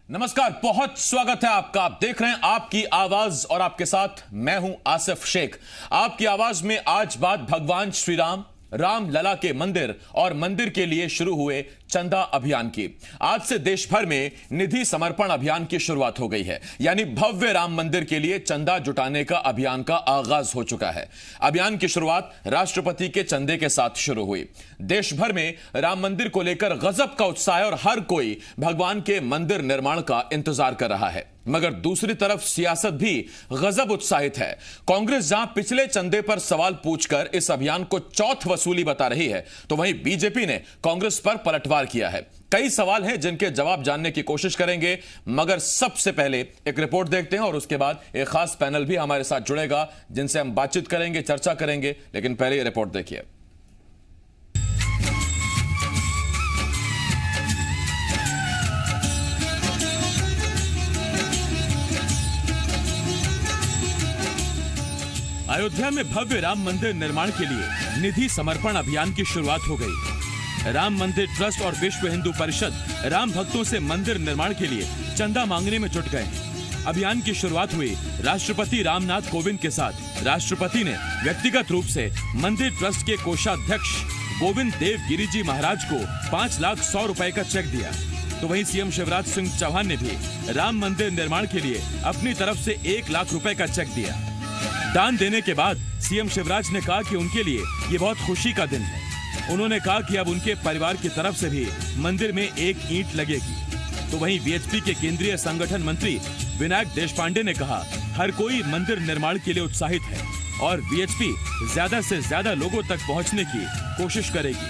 नमस्कार, बहुत स्वागत है आपका। आप देख रहे हैं आपकी आवाज और आपके साथ मैं हूं आसिफ शेख। आपकी आवाज में आज बात भगवान श्री राम, राम लला के मंदिर और मंदिर के लिए शुरू हुए चंदा अभियान की। आज से देश भर में निधि समर्पण अभियान की शुरुआत हो गई है, यानी भव्य राम मंदिर के लिए चंदा जुटाने का अभियान का आगाज हो चुका है। अभियान की शुरुआत राष्ट्रपति के चंदे के साथ शुरू हुई। देश भर में राम मंदिर को लेकर गजब का उत्साह है और हर कोई भगवान के मंदिर निर्माण का इंतजार कर रहा है। मगर दूसरी तरफ सियासत भी गजब उत्साहित है। कांग्रेस जहां पिछले चंदे पर सवाल पूछकर इस अभियान को चौथ वसूली बता रही है, तो वहीं बीजेपी ने कांग्रेस पर पलटवार किया है। कई सवाल हैं जिनके जवाब जानने की कोशिश करेंगे, मगर सबसे पहले एक रिपोर्ट देखते हैं और उसके बाद एक खास पैनल भी हमारे साथ जुड़ेगा जिनसे हम बातचीत करेंगे, चर्चा करेंगे। लेकिन पहले ये रिपोर्ट देखिए। अयोध्या में भव्य राम मंदिर निर्माण के लिए निधि समर्पण अभियान की शुरुआत हो गई। राम मंदिर ट्रस्ट और विश्व हिंदू परिषद राम भक्तों से मंदिर निर्माण के लिए चंदा मांगने में जुट गए। अभियान की शुरुआत हुई राष्ट्रपति रामनाथ कोविंद के साथ। राष्ट्रपति ने व्यक्तिगत रूप से मंदिर ट्रस्ट के कोषाध्यक्ष गोविंद देव गिरी जी महाराज को 5,100,000 रुपए का चेक दिया। तो वहीं सीएम शिवराज सिंह चौहान ने भी राम मंदिर निर्माण के लिए अपनी तरफ से 1 लाख रुपए का चेक दिया। दान देने के बाद सीएम शिवराज ने कहा कि उनके लिए ये बहुत खुशी का दिन है। उन्होंने कहा कि अब उनके परिवार की तरफ से भी मंदिर में 1 ईंट लगेगी। तो वहीं बीएचपी के केंद्रीय संगठन मंत्री विनायक देशपांडे ने कहा, हर कोई मंदिर निर्माण के लिए उत्साहित है और बीएचपी ज्यादा से ज्यादा लोगों तक पहुंचने की कोशिश करेगी।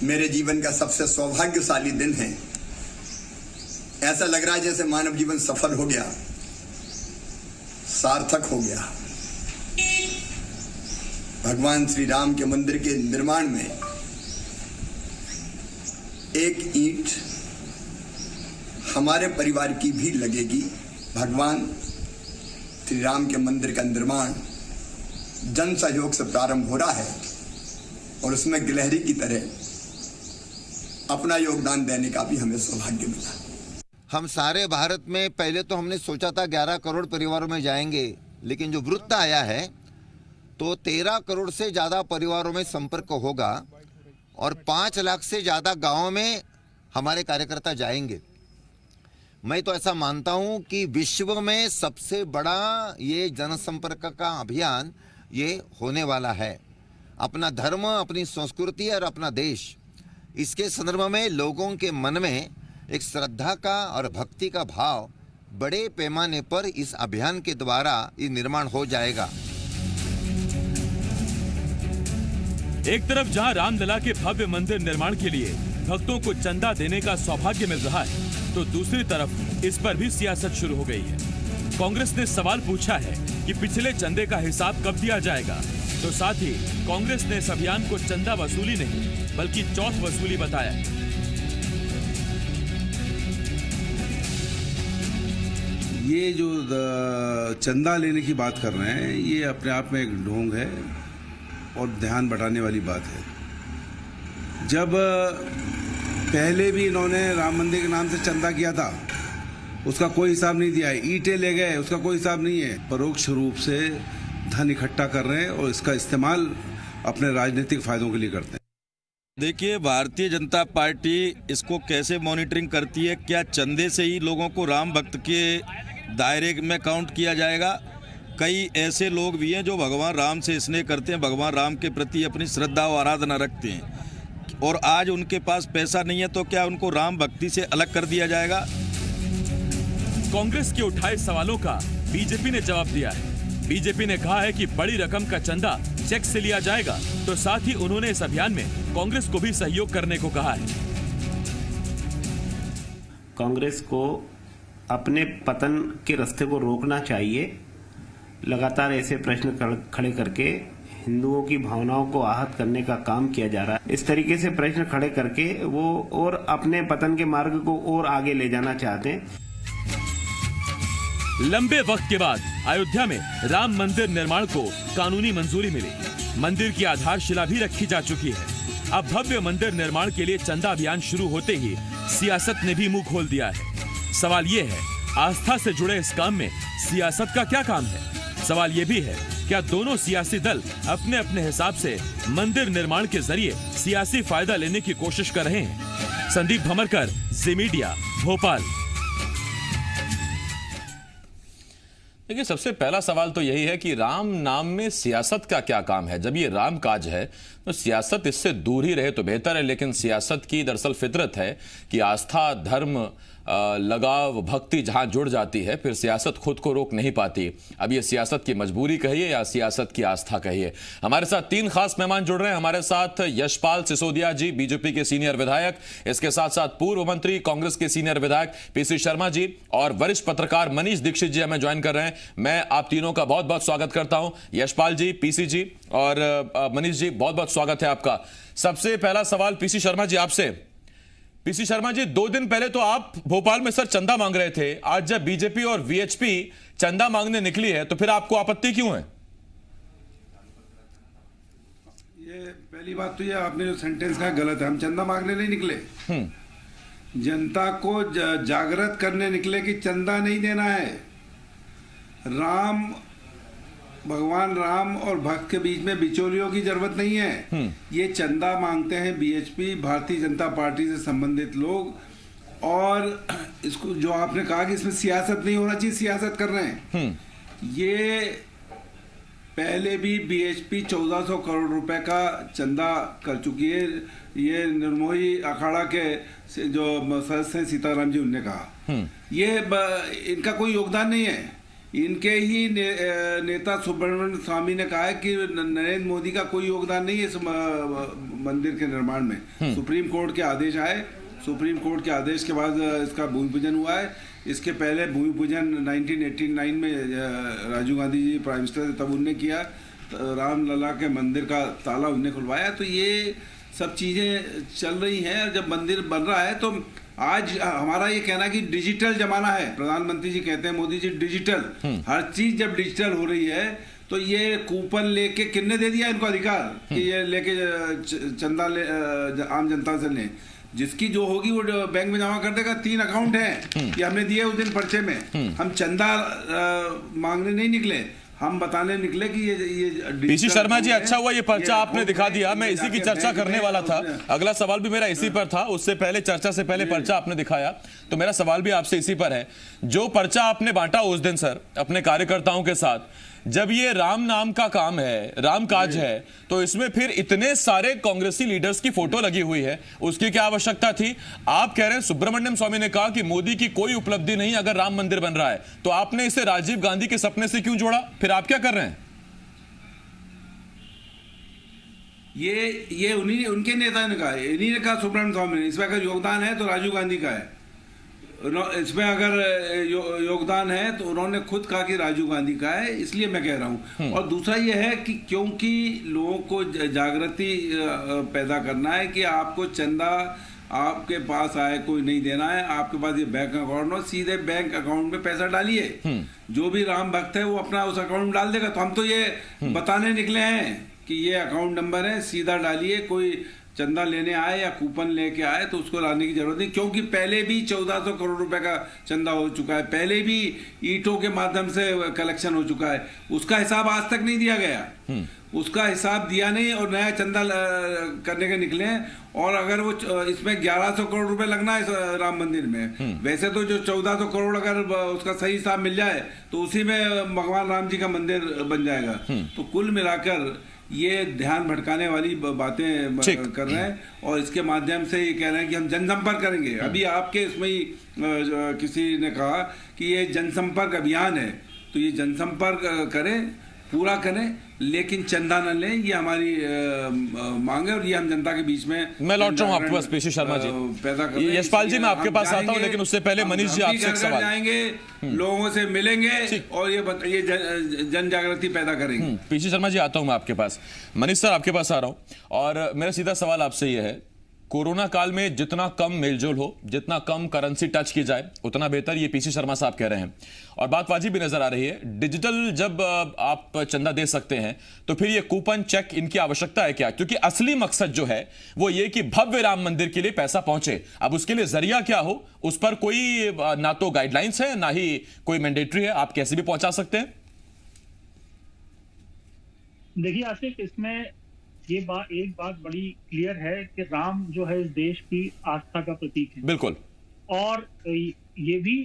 मेरे जीवन का सबसे सौभाग्यशाली दिन है। ऐसा लग रहा है जैसे मानव जीवन सफल हो गया, सार्थक हो गया। भगवान श्री राम के मंदिर के निर्माण में 1 ईंट हमारे परिवार की भी लगेगी। भगवान श्री राम के मंदिर का निर्माण जन सहयोग से प्रारंभ हो रहा है और उसमें गिलहरी की तरह अपना योगदान देने का भी हमें सौभाग्य मिला। हम सारे भारत में पहले तो हमने सोचा था 11 करोड़ परिवारों में जाएंगे, लेकिन जो वृत्त आया है तो 13 करोड़ से ज़्यादा परिवारों में संपर्क होगा और 5 लाख से ज़्यादा गाँवों में हमारे कार्यकर्ता जाएंगे। मैं तो ऐसा मानता हूं कि विश्व में सबसे बड़ा ये जनसंपर्क का अभियान ये होने वाला है। अपना धर्म, अपनी संस्कृति और अपना देश, इसके संदर्भ में लोगों के मन में एक श्रद्धा का और भक्ति का भाव बड़े पैमाने पर इस अभियान के द्वारा ये निर्माण हो जाएगा। एक तरफ जहां रामलला के भव्य मंदिर निर्माण के लिए भक्तों को चंदा देने का सौभाग्य मिल रहा है, तो दूसरी तरफ इस पर भी सियासत शुरू हो गई है। कांग्रेस ने सवाल पूछा है कि पिछले चंदे का हिसाब कब दिया जाएगा, तो साथ ही कांग्रेस ने इस अभियान को चंदा वसूली नहीं बल्कि चौथ वसूली बताया। ये जो चंदा लेने की बात कर रहे हैं, ये अपने आप में एक ढोंग है और ध्यान बटाने वाली बात है। जब पहले भी इन्होंने राम मंदिर के नाम से चंदा किया था, उसका कोई हिसाब नहीं दिया है। ईंटें ले गए, उसका कोई हिसाब नहीं है। परोक्ष रूप से धन इकट्ठा कर रहे हैं और इसका इस्तेमाल अपने राजनीतिक फायदों के लिए करते हैं। देखिए, भारतीय जनता पार्टी इसको कैसे मॉनिटरिंग करती है? क्या चंदे से ही लोगों को राम भक्त के दायरे में काउंट किया जाएगा? कई ऐसे लोग भी हैं जो भगवान राम से स्नेह करते हैं, भगवान राम के प्रति अपनी श्रद्धा और आराधना रखते हैं, और आज उनके पास पैसा नहीं है, तो क्या उनको राम भक्ति से अलग कर दिया जाएगा? कांग्रेस के उठाए सवालों का बीजेपी ने जवाब दिया है। बीजेपी ने कहा है कि बड़ी रकम का चंदा चेक से लिया जाएगा, तो साथ ही उन्होंने इस अभियान में कांग्रेस को भी सहयोग करने को कहा है। कांग्रेस को अपने पतन के रास्ते को रोकना चाहिए। लगातार ऐसे प्रश्न खड़े करके हिंदुओं की भावनाओं को आहत करने का काम किया जा रहा है। इस तरीके से प्रश्न खड़े करके वो और अपने पतन के मार्ग को और आगे ले जाना चाहते हैं। लंबे वक्त के बाद अयोध्या में राम मंदिर निर्माण को कानूनी मंजूरी मिली। मंदिर की आधारशिला भी रखी जा चुकी है। अब भव्य मंदिर निर्माण के लिए चंदा अभियान शुरू होते ही सियासत ने भी मुंह खोल दिया है। सवाल ये है, आस्था से जुड़े इस काम में सियासत का क्या काम है? सवाल ये भी है, क्या दोनों सियासी दल अपने अपने हिसाब से मंदिर निर्माण के जरिए सियासी फायदा लेने की कोशिश कर रहे हैं? संदीप भमरकर, जी मीडिया, भोपाल। देखिए, सबसे पहला सवाल तो यही है कि राम नाम में सियासत का क्या काम है? जब ये राम काज है तो सियासत इससे दूर ही रहे तो बेहतर है, लेकिन सियासत की दरअसल फितरत है कि आस्था, धर्म, लगाव, भक्ति जहां जुड़ जाती है फिर सियासत खुद को रोक नहीं पाती। अब ये सियासत की मजबूरी कहिए या सियासत की आस्था कहिए। हमारे साथ 3 खास मेहमान जुड़ रहे हैं। हमारे साथ यशपाल सिसोदिया जी, बीजेपी के सीनियर विधायक, इसके साथ साथ पूर्व मंत्री, कांग्रेस के सीनियर विधायक पीसी शर्मा जी और वरिष्ठ पत्रकार मनीष दीक्षित जी हमें ज्वाइन कर रहे हैं। मैं आप तीनों का बहुत बहुत स्वागत करता हूं। यशपाल जी, पीसी जी और मनीष जी, बहुत बहुत स्वागत है आपका। सबसे पहला सवाल पीसी शर्मा जी आपसे। पीसी शर्मा जी, 2 दिन पहले तो आप भोपाल में सर चंदा मांग रहे थे। आज जब बीजेपी और वीएचपी चंदा मांगने निकली है तो फिर आपको आपत्ति क्यों है? ये पहली बात तो ये आपने जो सेंटेंस कहा गलत है। हम चंदा मांगने नहीं निकले, जनता को जागृत करने निकले कि चंदा नहीं देना है। भगवान राम और भक्त के बीच में बिचौलियों की जरूरत नहीं है। ये चंदा मांगते हैं बीएचपी, भारतीय जनता पार्टी से संबंधित लोग, और इसको जो आपने कहा कि इसमें सियासत नहीं होना चाहिए, सियासत कर रहे हैं। ये पहले भी बीएचपी 1400 करोड़ रुपए का चंदा कर चुकी है। ये निर्मोही अखाड़ा के जो सदस्य हैं सीताराम जी, उनने कहा ये इनका कोई योगदान नहीं है। इनके ही नेता सुब्रमण्यम स्वामी ने कहा है कि नरेंद्र मोदी का कोई योगदान नहीं है इस मंदिर के निर्माण में। सुप्रीम कोर्ट के आदेश आए, सुप्रीम कोर्ट के आदेश के बाद इसका भूमि पूजन हुआ है। इसके पहले भूमि पूजन 1989 में राजीव गांधी जी प्राइम मिनिस्टर थे, तब उनने किया। रामलला के मंदिर का ताला उनने खुलवाया। तो ये सब चीज़ें चल रही हैं। और जब मंदिर बन रहा है तो आज हमारा ये कहना कि डिजिटल जमाना है। प्रधानमंत्री जी कहते हैं, मोदी जी डिजिटल, हर चीज जब डिजिटल हो रही है तो ये कूपन लेके किसने दे दिया इनको अधिकार कि ये लेके चंदा आम जनता से लें? जिसकी जो होगी वो बैंक में जमा कर देगा। 3 अकाउंट हैं कि हमने दिए उस दिन पर्चे में। हम चंदा मांगने नहीं निकले, हम बताने निकले कि ये पीसी शर्मा जी, अच्छा हुआ ये पर्चा आपने दिखा दिया। मैं इसी की चर्चा करने वाला था। अगला सवाल भी मेरा इसी पर था। उससे पहले, चर्चा से पहले पर्चा आपने दिखाया तो मेरा सवाल भी आपसे इसी पर है। जो पर्चा आपने बांटा उस दिन सर अपने कार्यकर्ताओं के साथ, जब ये राम नाम का काम है, राम काज है, तो इसमें फिर इतने सारे कांग्रेसी लीडर्स की फोटो लगी हुई है, उसकी क्या आवश्यकता थी? आप कह रहे हैं सुब्रमण्यम स्वामी ने कहा कि मोदी की कोई उपलब्धि नहीं अगर राम मंदिर बन रहा है, तो आपने इसे राजीव गांधी के सपने से क्यों जोड़ा? फिर आप क्या कर रहे हैं? ये उनके नेता ने कहा, इन्हीं ने कहा, सुब्रमण्यम स्वामी ने। इसमें अगर योगदान है तो राजीव गांधी का है। इसमें अगर योगदान है तो उन्होंने खुद कहा कि राजीव गांधी का है, इसलिए मैं कह रहा हूं। और दूसरा ये है कि क्योंकि लोगों को जागृति पैदा करना है कि आपको चंदा आपके पास आए कोई नहीं देना है, आपके पास ये बैंक अकाउंट हो, सीधे बैंक अकाउंट में पैसा डालिए। जो भी राम भक्त है वो अपना उस अकाउंट में डाल देगा। तो हम तो ये बताने निकले हैं कि ये अकाउंट नंबर है, सीधा डालिए। कोई चंदा लेने आए या कूपन लेके आए तो उसको लाने की जरूरत नहीं, क्योंकि पहले भी 1400 करोड़ रुपए का चंदा हो चुका है। पहले भी ईंटों के माध्यम से कलेक्शन हो चुका है। उसका हिसाब आज तक नहीं दिया गया। उसका हिसाब दिया नहीं और नया चंदा करने के निकले हैं। और अगर वो इसमें 1100 करोड़ रुपए लगना है राम मंदिर में, वैसे तो जो 1400 करोड़ अगर उसका सही हिसाब मिल जाए तो उसी में भगवान राम जी का मंदिर बन जाएगा। तो कुल मिलाकर ये ध्यान भटकाने वाली बातें कर रहे हैं और इसके माध्यम से ये कह रहे हैं कि हम जनसंपर्क करेंगे। अभी आपके इसमें ही किसी ने कहा कि ये जनसंपर्क अभियान है, तो ये जनसंपर्क करें, पूरा करें, लेकिन चंदा न लें, ये हमारी मांग है और ये हम जनता के बीच में। मैं लौट रहा हूं आपके पास पीसी शर्मा जी, पैदा कर। यशपाल जी मैं आपके पास आता हूं, लेकिन उससे पहले मनीष जी आपसे एक सवाल। जाएंगे, लोगों से मिलेंगे और ये जन जागृति पैदा करेंगे। पीसी शर्मा जी आता हूं मैं आपके पास। मनीष सर आपके पास आ रहा हूं और मेरा सीधा सवाल आपसे ये है, कोरोना काल में जितना कम मेलजोल हो, जितना कम करेंसी टच की जाए, उतना बेहतर, ये पीसी शर्मा साहब कह रहे हैं। और बात वाजिब भी नजर आ रही है। डिजिटल जब आप चंदा दे सकते हैं तो फिर ये कूपन चेक इनकी आवश्यकता है क्या? क्योंकि असली मकसद जो है वो ये कि भव्य राम मंदिर के लिए पैसा पहुंचे। अब उसके लिए जरिया क्या हो, उस पर कोई ना तो गाइडलाइंस है, ना ही कोई मैंडेटरी है, आप कैसे भी पहुंचा सकते हैं। देखिए आसिफ, इसमें एक बात बड़ी क्लियर है कि राम जो है इस देश की आस्था का प्रतीक है। बिल्कुल। और ये भी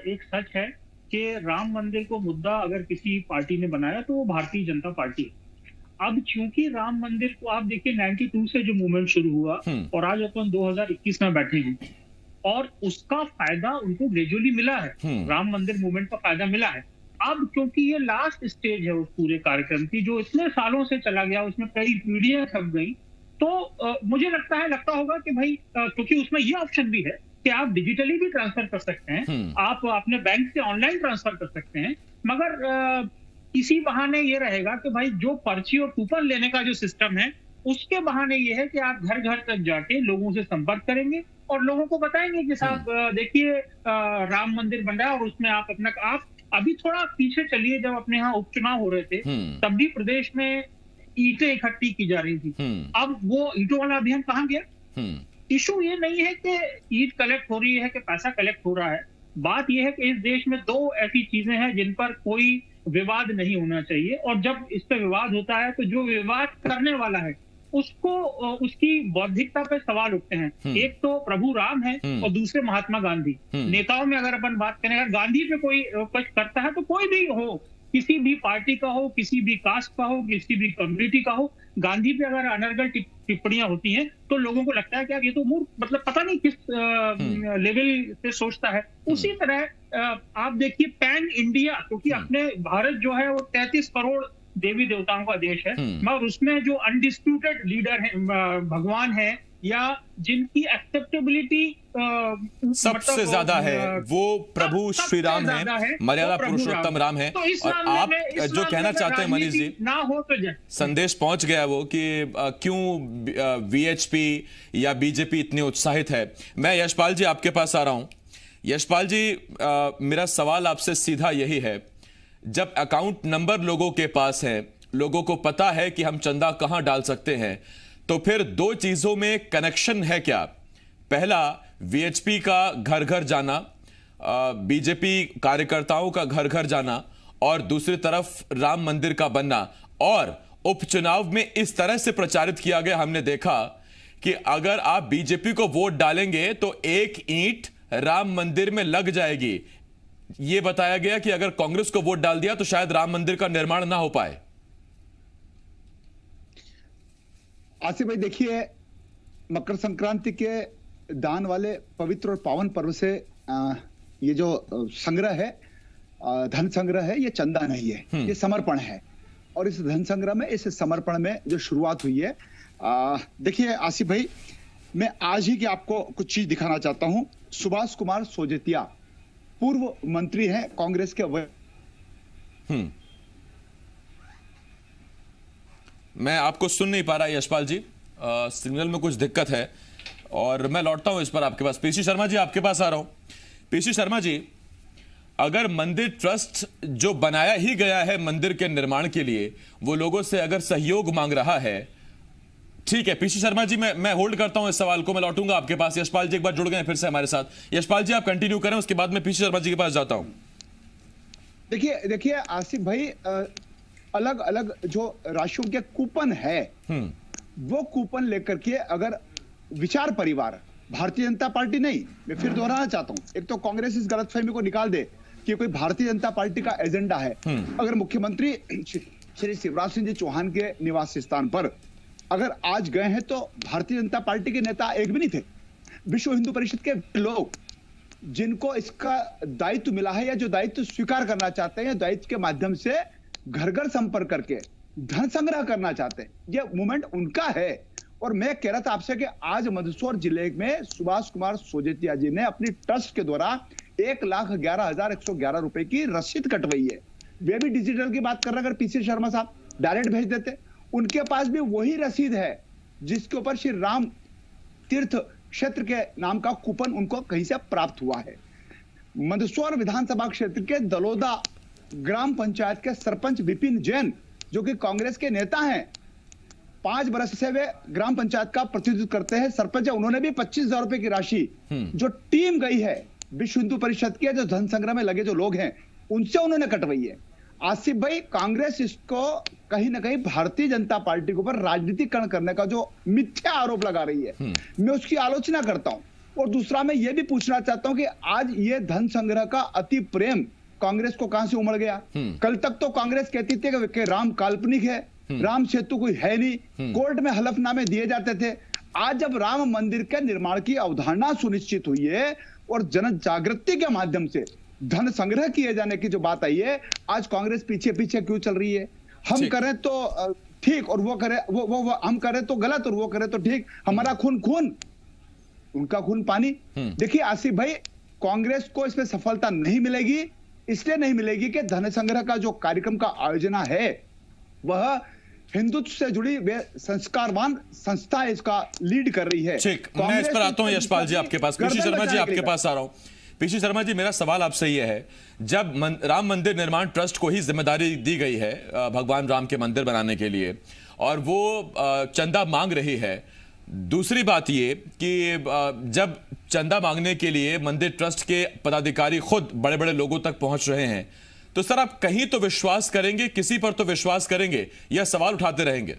एक सच है कि राम मंदिर को मुद्दा अगर किसी पार्टी ने बनाया तो वो भारतीय जनता पार्टी है। अब चूंकि राम मंदिर को आप देखिए 92 से जो मूवमेंट शुरू हुआ और आज अपन 2021 में बैठे हैं और उसका फायदा उनको ग्रेजुअली मिला है। राम मंदिर मूवमेंट का फायदा मिला है। अब क्योंकि ये लास्ट स्टेज है उस पूरे कार्यक्रम की जो इतने सालों से चला गया, उसमें कई पीढ़ियां छप गई, तो मुझे लगता होगा कि भाई क्योंकि उसमें ये ऑप्शन भी है कि आप डिजिटली भी ट्रांसफर कर सकते हैं, आप अपने बैंक से ऑनलाइन ट्रांसफर कर सकते हैं, मगर इसी बहाने ये रहेगा कि भाई जो पर्ची और कूपन लेने का जो सिस्टम है उसके बहाने ये है कि आप घर घर तक जाके लोगों से संपर्क करेंगे और लोगों को बताएंगे कि साहब देखिए राम मंदिर बन रहा है और उसमें आप अभी थोड़ा पीछे चलिए, जब अपने यहाँ उपचुनाव हो रहे थे तब भी प्रदेश में ईंटें इकट्ठी की जा रही थी। अब वो ईंटों वाला अभियान कहाँ गया? इशू ये नहीं है कि ईंट कलेक्ट हो रही है कि पैसा कलेक्ट हो रहा है। बात यह है कि इस देश में दो ऐसी चीजें हैं जिन पर कोई विवाद नहीं होना चाहिए, और जब इस पर विवाद होता है तो जो विवाद करने वाला है उसको उसकी बौद्धिकता पे सवाल उठते हैं। एक तो प्रभु राम है और दूसरे महात्मा गांधी। नेताओं में अगर अपन बात करें, अगर गांधी पे कोई कुछ करता है तो कोई भी हो, किसी भी पार्टी का हो, किसी भी कास्ट का हो, किसी भी कम्युनिटी का हो, गांधी पे अगर अनर्गल टिप्पणियां होती हैं तो लोगों को लगता है कि यार ये तो मूर्ख, मतलब पता नहीं किस लेवल से सोचता है। उसी तरह आप देखिए पैन इंडिया, क्योंकि अपने भारत जो है वो 33 करोड़ देवी देवताओं का देश है, मगर उसमें जो अनडिस्प्यूटेड लीडर है भगवान है या जिनकी एक्सेप्टेबिलिटी सबसे ज्यादा है वो प्रभु श्री राम है, मर्यादा पुरुषोत्तम राम है। तो और आप जो कहना चाहते हैं मनीष जी, ना हो तो संदेश पहुंच गया वो कि क्यों वीएचपी या बीजेपी इतनी उत्साहित है। मैं यशपाल जी आपके पास आ रहा हूं। यशपाल जी, मेरा सवाल आपसे सीधा यही है, जब अकाउंट नंबर लोगों के पास है, लोगों को पता है कि हम चंदा कहां डाल सकते हैं, तो फिर दो चीजों में कनेक्शन है क्या? पहला, वीएचपी का घर घर जाना, बीजेपी कार्यकर्ताओं का घर घर जाना, और दूसरी तरफ राम मंदिर का बनना। और उपचुनाव में इस तरह से प्रचारित किया गया, हमने देखा कि अगर आप बीजेपी को वोट डालेंगे तो एक ईंट राम मंदिर में लग जाएगी। यह बताया गया कि अगर कांग्रेस को वोट डाल दिया तो शायद राम मंदिर का निर्माण ना हो पाए। आसिफ भाई, देखिए, मकर संक्रांति के दान वाले पवित्र और पावन पर्व से ये जो संग्रह है, धन संग्रह है, ये चंदा नहीं है, ये समर्पण है। और इस धन संग्रह में, इस समर्पण में जो शुरुआत हुई है, देखिए आसिफ भाई, मैं आज ही की आपको कुछ चीज दिखाना चाहता हूं। सुभाष कुमार सोजतिया पूर्व मंत्री हैं कांग्रेस के। मैं आपको सुन नहीं पा रहा यशपाल जी, सिग्नल में कुछ दिक्कत है और मैं लौटता हूं इस पर आपके पास। पीसी शर्मा जी आपके पास आ रहा हूं। पीसी शर्मा जी, अगर मंदिर ट्रस्ट जो बनाया ही गया है मंदिर के निर्माण के लिए, वो लोगों से अगर सहयोग मांग रहा है, ठीक है पीसी शर्मा जी, मैं होल्ड करता हूं इस सवाल को, मैं लौटूंगा आपके पास। यशपाल जी एक बार जुड़ गए फिर से हमारे साथ। यशपाल जी आप कंटिन्यू करें, उसके बाद मैं पीसी शर्मा जी के पास जाता हूं। देखिए आसिफ भाई, अलग अलग जो राशियों के कूपन है, वो कूपन लेकर के अगर विचार परिवार, भारतीय जनता पार्टी नहीं, मैं फिर दोहराना चाहता हूं, एक तो कांग्रेस इस गलतफहमी को निकाल दे कि कोई भारतीय जनता पार्टी का एजेंडा है। अगर मुख्यमंत्री श्री शिवराज सिंह जी चौहान के निवास स्थान पर अगर आज गए हैं तो भारतीय जनता पार्टी के नेता एक भी नहीं थे। विश्व हिंदू परिषद के लोग जिनको इसका दायित्व मिला है या जो दायित्व स्वीकार करना चाहते हैं, दायित्व के माध्यम से घर घर संपर्क करके धन संग्रह करना चाहते हैं, ये मूवमेंट उनका है। और मैं कह रहा था आपसे कि आज मंदसौर जिले में सुभाष कुमार सोजतिया जी ने अपनी ट्रस्ट के द्वारा 1,11,111 रुपए की रसीद कटवाई है। वे भी डिजिटल की बात कर रहे हैं। अगर पीसी शर्मा साहब डायरेक्ट भेज देते, उनके पास भी वही रसीद है जिसके ऊपर श्री राम तीर्थ क्षेत्र के नाम का कूपन उनको कहीं से प्राप्त हुआ है। मंदसौर विधानसभा क्षेत्र के दलोदा ग्राम पंचायत के सरपंच विपिन जैन, जो कि कांग्रेस के नेता हैं, 5 वर्ष से वे ग्राम पंचायत का प्रतिनिधित्व करते हैं, सरपंच है, उन्होंने भी 25,000 रुपए की राशि जो टीम गई है विश्व हिंदू परिषद के जो धन संग्रह में लगे जो लोग हैं उनसे उन्होंने कटवाई है। आसिफ भाई, कांग्रेस इसको कहीं ना कहीं भारतीय जनता पार्टी के ऊपर राजनीतिकरण करने का जो मिथ्या आरोप लगा रही है, मैं उसकी आलोचना करता हूं। और दूसरा मैं ये भी पूछना चाहता हूं कि आज ये धन संग्रह का अति प्रेम कांग्रेस को कहां से उमड़ गया? कल तक तो कांग्रेस कहती थी कि राम काल्पनिक है, राम सेतु कोई है नहीं, कोर्ट में हलफनामे दिए जाते थे। आज जब राम मंदिर के निर्माण की अवधारणा सुनिश्चित हुई है और जन जागृति के माध्यम से धन संग्रह किए जाने की जो बात आई है, आज कांग्रेस पीछे पीछे क्यों चल रही है? हम करें तो ठीक और वो करे वो हम करें तो गलत और वो करे तो ठीक। हमारा खून खून, उनका खून पानी। देखिए आसिफ भाई, कांग्रेस को इसमें सफलता नहीं मिलेगी, इसलिए नहीं मिलेगी कि धन संग्रह का जो कार्यक्रम का आयोजन है वह हिंदुत्व से जुड़ी वे संस्कारवान संस्था इसका लीड कर रही है। ठीक, मैं इस पर आता हूं यशपाल जी आपके पास। पीसी शर्मा जी आपके पास आ रहा हूं। पीसी शर्मा जी, मेरा सवाल आपसे यह है, जब राम मंदिर निर्माण ट्रस्ट को ही जिम्मेदारी दी गई है भगवान राम के मंदिर बनाने के लिए और वो चंदा मांग रही है, दूसरी बात ये कि जब चंदा मांगने के लिए मंदिर ट्रस्ट के पदाधिकारी खुद बड़े बड़े लोगों तक पहुंच रहे हैं, तो सर आप कहीं तो विश्वास करेंगे, किसी पर तो विश्वास करेंगे या सवाल उठाते रहेंगे?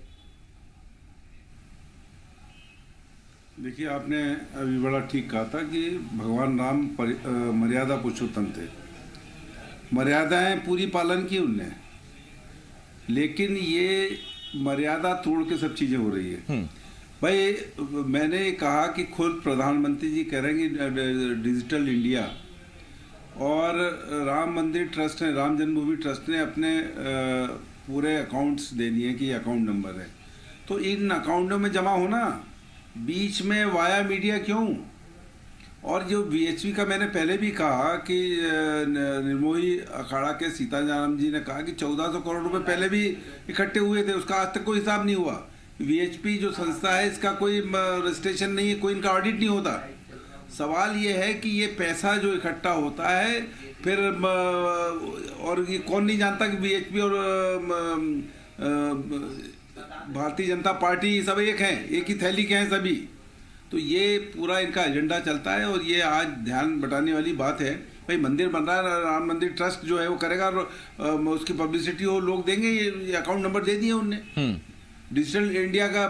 देखिए, आपने अभी बड़ा ठीक कहा था कि भगवान राम मर्यादा पुरुषोत्तम थे। मर्यादाएं पूरी पालन की उनने, लेकिन ये मर्यादा तोड़ के सब चीजें हो रही है। भाई, मैंने कहा कि खुद प्रधानमंत्री जी कह रहे हैं कि डिजिटल इंडिया और राम मंदिर ट्रस्ट ने, राम जन्मभूमि ट्रस्ट ने अपने पूरे अकाउंट्स दे दिए कि अकाउंट नंबर है, तो इन अकाउंटों में जमा होना, बीच में वाया मीडिया क्यों? और जो वीएचपी का मैंने पहले भी कहा कि निर्मोही अखाड़ा के सीताराम जी ने कहा कि 1400 करोड़ रुपए पहले भी इकट्ठे हुए थे, उसका आज तक कोई हिसाब नहीं हुआ। वीएचपी जो संस्था है इसका कोई रजिस्ट्रेशन नहीं है, कोई इनका ऑडिट नहीं होता। सवाल ये है कि ये पैसा जो इकट्ठा होता है फिर और ये कौन नहीं जानता कि वीएचपी और भारतीय जनता पार्टी सब एक हैं, एक ही थैली के हैं सभी। तो ये पूरा इनका एजेंडा चलता है और ये आज ध्यान बटाने वाली बात है। भाई, मंदिर बन रहा है, राम मंदिर ट्रस्ट जो है वो करेगा, उसकी पब्लिसिटी वो लोग देंगे। ये अकाउंट नंबर दे दिए उनने, डिजिटल इंडिया का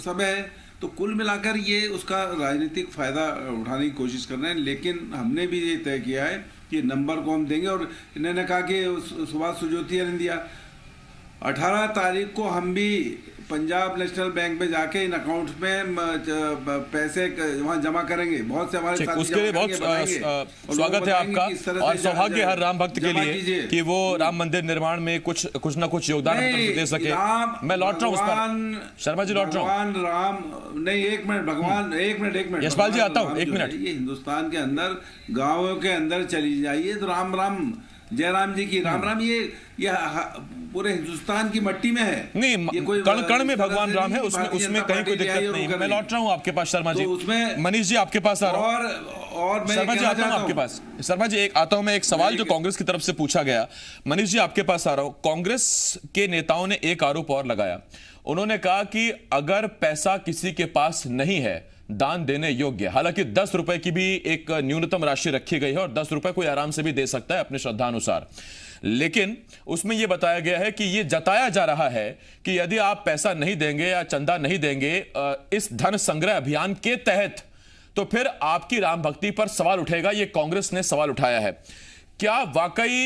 सब है। तो कुल मिलाकर ये उसका राजनीतिक फायदा उठाने की कोशिश कर रहे हैं, लेकिन हमने भी ये तय किया है कि नंबर को हम देंगे। और इन्होंने कहा कि सुभाष सुजोतिया ने दिया, 18 तारीख को हम भी पंजाब नेशनल बैंक में जाके इन अकाउंट में पैसे वहां जमा करेंगे। बहुत से हमारे साथी उसके लिए बहुत स्वागत है आपका और सौभाग्य हर राम भक्त के लिए कि वो राम मंदिर निर्माण में कुछ ना कुछ योगदान दे सके। मैं लौट रहा हूँ उस पर, शर्मा जी लौट रहा हूँ। भगवान राम नहीं, एक मिनट भगवान, एक मिनट यशपाल जी आता हूँ, एक मिनट। ये हिंदुस्तान के अंदर गाँवों के अंदर चली जाइए तो राम राम, जयराम जी की राम राम, ये पूरे हिंदुस्तान की मट्टी में है। नहीं, कण कण में भगवान राम है, उसमें कहीं कोई दिक्कत नहीं। मैं लौट रहा हूं आपके पास शर्मा जी। मनीष जी आपके पास आ रहा हूं और मैं शर्मा जी आता हूं आपके पास। शर्मा जी आता हूं मैं, एक सवाल जो कांग्रेस की तरफ से पूछा गया, मनीष जी आपके पास आ रहा हूं। कांग्रेस के नेताओं ने एक आरोप और लगाया, उन्होंने कहा कि अगर पैसा किसी के पास नहीं है दान देने योग्य, हालांकि 10 रुपए की भी एक न्यूनतम राशि रखी गई है और 10 रुपए कोई आराम से भी दे सकता है अपने श्रद्धानुसार, लेकिन उसमें यह बताया गया है कि यह जताया जा रहा है कि यदि आप पैसा नहीं देंगे या चंदा नहीं देंगे इस धन संग्रह अभियान के तहत, तो फिर आपकी राम भक्ति पर सवाल उठेगा। यह कांग्रेस ने सवाल उठाया है। क्या वाकई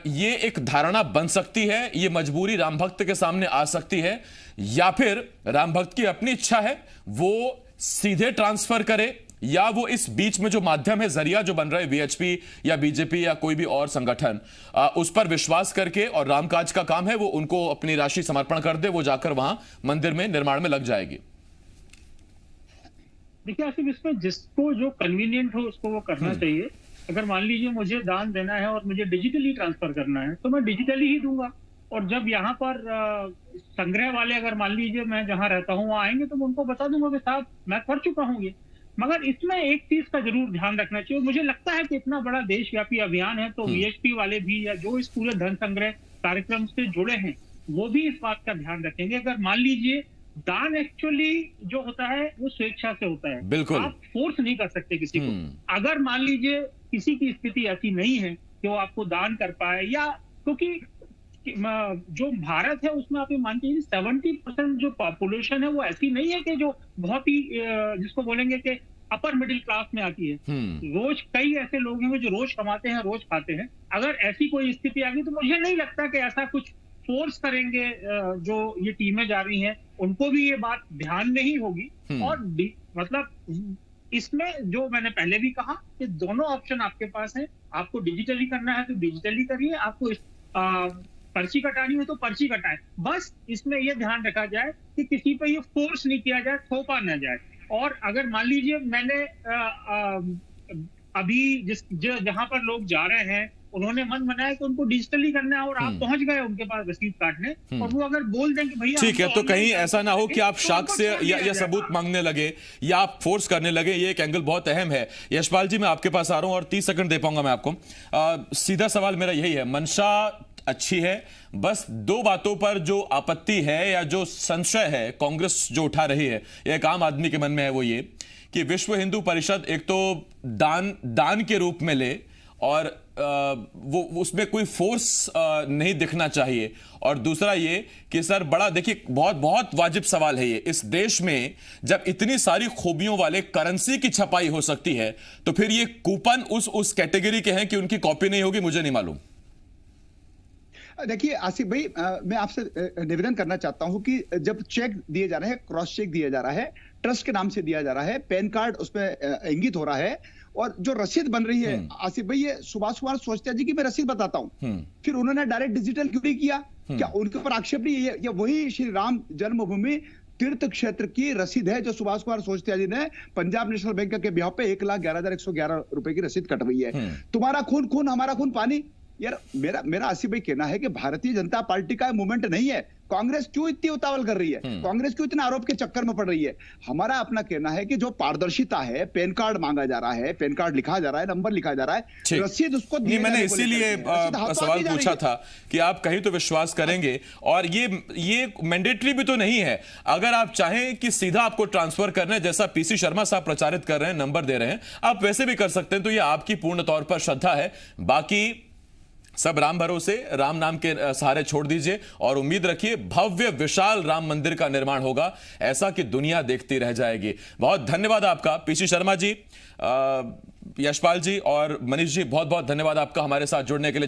ये एक धारणा बन सकती है, ये मजबूरी राम भक्त के सामने आ सकती है, या फिर राम भक्त की अपनी इच्छा है वो सीधे ट्रांसफर करे, या वो इस बीच में जो माध्यम है, जरिया जो बन रहा है वीएचपी या बीजेपी या कोई भी और संगठन, उस पर विश्वास करके और रामकाज का काम है वो उनको अपनी राशि समर्पण कर दे, वो जाकर वहां मंदिर में निर्माण में लग जाएगी? देखिए आसिफ, इसमें जिसको जो कन्वीनियंट हो उसको वो करना चाहिए। अगर मान लीजिए मुझे दान देना है और मुझे डिजिटली ट्रांसफर करना है तो मैं डिजिटली ही दूंगा और जब यहाँ पर संग्रह वाले अगर मान लीजिए मैं जहाँ रहता हूँ वहाँ आएंगे तो मैं उनको बता दूंगा कि साहब मैं कर चुका हूँ ये। मगर इसमें एक चीज का जरूर ध्यान रखना चाहिए। मुझे लगता है कि इतना बड़ा देशव्यापी अभियान है तो वीएचपी वाले भी या जो इस पूरे धन संग्रह कार्यक्रम से जुड़े हैं वो भी इस बात का ध्यान रखेंगे। अगर मान लीजिए दान एक्चुअली जो होता है वो स्वेच्छा से होता है, बिल्कुल आप फोर्स नहीं कर सकते किसी को। अगर मान लीजिए किसी की स्थिति ऐसी नहीं है कि वो आपको दान कर पाए, या क्योंकि जो भारत है उसमें आप ये मानते हैं 70% जो पॉपुलेशन है वो ऐसी नहीं है कि जो बहुत ही जिसको बोलेंगे कि अपर मिडिल क्लास में आती है। रोज कई ऐसे लोग हैं जो रोज कमाते हैं, रोज खाते हैं। अगर ऐसी कोई स्थिति आ गई तो मुझे नहीं लगता कि ऐसा कुछ फोर्स करेंगे। जो ये टीमें जा रही हैं उनको भी ये बात ध्यान में ही होगी। और मतलब इसमें जो मैंने पहले भी कहा कि दोनों ऑप्शन आपके पास है। आपको डिजिटली करना है तो डिजिटली करिए, आपको पर्ची कटानी है तो पर्ची कटाए। बस इसमें यह ध्यान रखा जाए कि किसी पे ये फोर्स नहीं किया जाए, थोपा ना जाए। और अगर मान लीजिए मैंने अभी जहां पर लोग जा रहे हैं उन्होंने मन बनाया कि उनको डिजिटली करना है और आप पहुंच गए उनके पास रसीद काटने, और वो अगर बोल दें कि भैया ठीक है, तो कहीं ऐसा ना हो कि आप शख्स से या सबूत मांगने लगे या आप फोर्स करने लगे। ये एक एंगल बहुत अहम है। यशपाल जी मैं आपके पास आ रहा हूं और 30 सेकंड दे पाऊंगा मैं आपको। सीधा सवाल मेरा यही है, मंशा अच्छी है, बस दो बातों पर जो आपत्ति है या जो संशय है कांग्रेस जो उठा रही है, एक आम आदमी के मन में है, वो ये कि विश्व हिंदू परिषद एक तो दान के रूप में ले और वो उसमें कोई फोर्स नहीं दिखना चाहिए, और दूसरा ये कि सर बड़ा देखिए बहुत बहुत वाजिब सवाल है ये, इस देश में जब इतनी सारी खूबियों वाले करेंसी की छपाई हो सकती है तो फिर ये कूपन उस कैटेगरी के हैं कि उनकी कॉपी नहीं होगी, मुझे नहीं मालूम। देखिए आसिफ भाई, मैं आपसे निवेदन करना चाहता हूं कि जब चेक दिए जा रहे हैं, क्रॉस चेक दिया जा रहा है, ट्रस्ट के नाम से दिया जा रहा है, पैन कार्ड उसमें इंगित हो रहा है, और जो रसीद बन रही है आसिफ भाई, ये सुभाष कुमार सोचते जी कि मैं रसीद बताता हूं, फिर उन्होंने डायरेक्ट डिजिटल क्यों नहीं किया? क्या उनके ऊपर आक्षेप नहीं है? या वही श्री राम जन्मभूमि तीर्थ क्षेत्र की रसीद है जो सुभाष कुमार सोचते जी ने पंजाब नेशनल बैंक के ब्याह पे 1,11,111 रुपए की रसीद कटवाई है। तुम्हारा खून खून, हमारा खून पानी। यार मेरा आसिफ भाई कहना है कि भारतीय जनता पार्टी का मूवमेंट नहीं है। कांग्रेस क्यों इतनी उतावल कर रही है? कांग्रेस क्यों इतने आरोप के चक्कर में पड़ रही है? हमारा अपना कहना है कि जो पारदर्शिता है, पैन कार्ड मांगा जा रहा है, पैन कार्ड लिखा जा रहा है, नंबर लिखा जा रहा है, रसीद उसको नहीं, मैंने इसीलिए सवाल पूछा था कि आप कहीं तो विश्वास करेंगे, और ये मैंडेटरी भी तो नहीं है। अगर आप चाहें कि सीधा आपको ट्रांसफर करना है, जैसा पीसी शर्मा साहब प्रचारित कर रहे हैं, नंबर दे रहे हैं, आप वैसे भी कर सकते हैं, तो ये आपकी पूर्ण तौर पर श्रद्धा है। बाकी सब राम भरोसे, राम नाम के सहारे छोड़ दीजिए और उम्मीद रखिए भव्य विशाल राम मंदिर का निर्माण होगा, ऐसा कि दुनिया देखती रह जाएगी। बहुत धन्यवाद आपका पीसी शर्मा जी, यशपाल जी और मनीष जी, बहुत बहुत धन्यवाद आपका हमारे साथ जुड़ने के लिए।